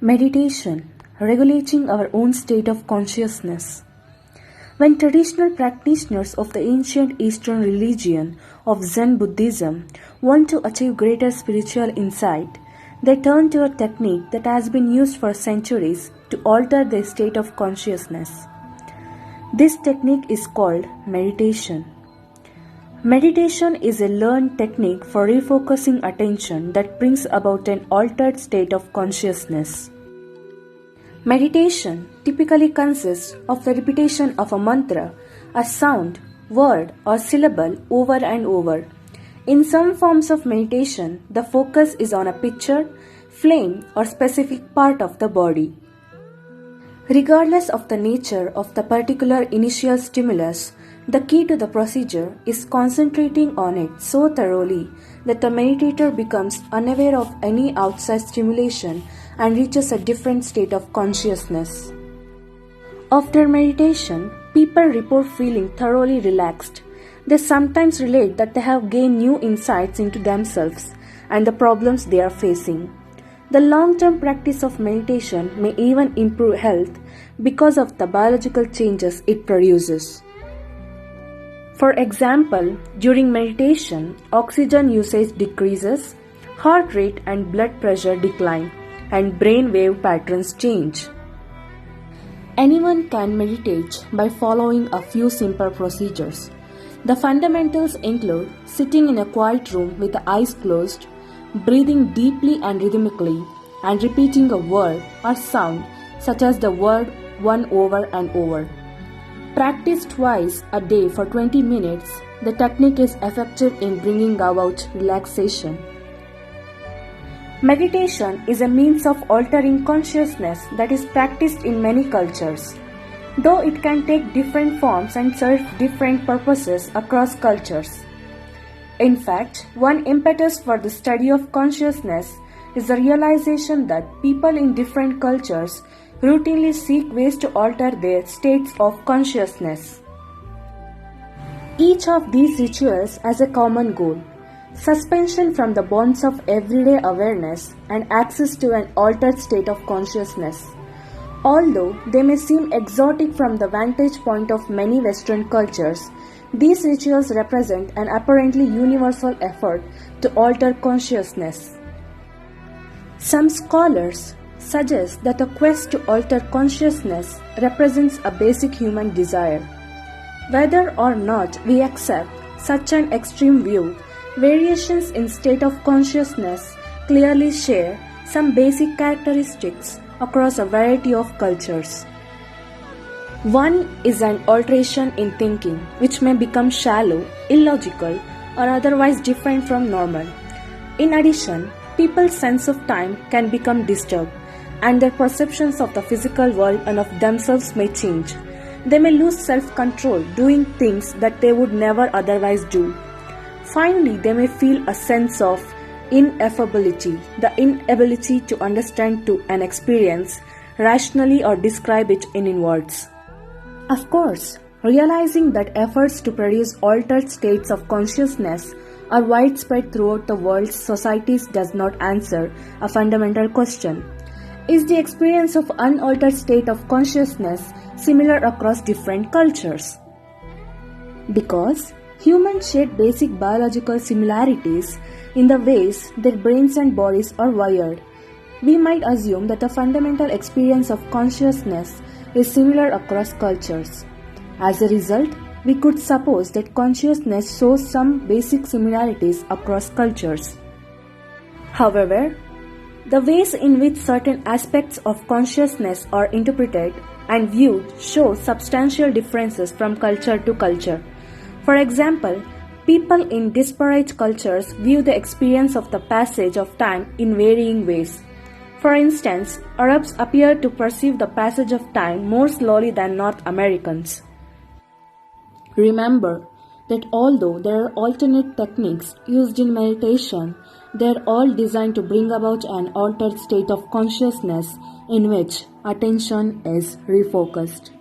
Meditation, regulating our own state of consciousness. When traditional practitioners of the ancient Eastern religion of Zen Buddhism want to achieve greater spiritual insight, they turn to a technique that has been used for centuries to alter their state of consciousness. This technique is called meditation. Meditation is a learned technique for refocusing attention that brings about an altered state of consciousness. Meditation typically consists of the repetition of a mantra, a sound, word, or syllable over and over. In some forms of meditation, the focus is on a picture, flame, or specific part of the body. Regardless of the nature of the particular initial stimulus, the key to the procedure is concentrating on it so thoroughly that the meditator becomes unaware of any outside stimulation and reaches a different state of consciousness. After meditation, people report feeling thoroughly relaxed. They sometimes relate that they have gained new insights into themselves and the problems they are facing. The long-term practice of meditation may even improve health because of the biological changes it produces. For example, during meditation, oxygen usage decreases, heart rate and blood pressure decline, and brain wave patterns change. Anyone can meditate by following a few simple procedures. The fundamentals include sitting in a quiet room with the eyes closed, breathing deeply and rhythmically, and repeating a word or sound such as the word one over and over. Practiced twice a day for 20 minutes, the technique is effective in bringing about relaxation. Meditation is a means of altering consciousness that is practiced in many cultures, though it can take different forms and serve different purposes across cultures. In fact, one impetus for the study of consciousness is the realization that people in different cultures routinely seek ways to alter their states of consciousness. Each of these rituals has a common goal: suspension from the bonds of everyday awareness and access to an altered state of consciousness. Although they may seem exotic from the vantage point of many Western cultures, these rituals represent an apparently universal effort to alter consciousness. Some scholars suggest that the quest to alter consciousness represents a basic human desire. Whether or not we accept such an extreme view, variations in state of consciousness clearly share some basic characteristics across a variety of cultures. One is an alteration in thinking, which may become shallow, illogical, or otherwise different from normal. In addition, people's sense of time can become disturbed, and their perceptions of the physical world and of themselves may change. They may lose self-control, doing things that they would never otherwise do. Finally, they may feel a sense of ineffability, the inability to understand to an experience rationally or describe it in words. Of course, realizing that efforts to produce altered states of consciousness are widespread throughout the world's societies does not answer a fundamental question. Is the experience of unaltered state of consciousness similar across different cultures? Because humans share basic biological similarities in the ways their brains and bodies are wired, we might assume that the fundamental experience of consciousness is similar across cultures. As a result, we could suppose that consciousness shows some basic similarities across cultures. However, the ways in which certain aspects of consciousness are interpreted and viewed show substantial differences from culture to culture. For example, people in disparate cultures view the experience of the passage of time in varying ways. For instance, Arabs appear to perceive the passage of time more slowly than North Americans. Remember that although there are alternate techniques used in meditation, they are all designed to bring about an altered state of consciousness in which attention is refocused.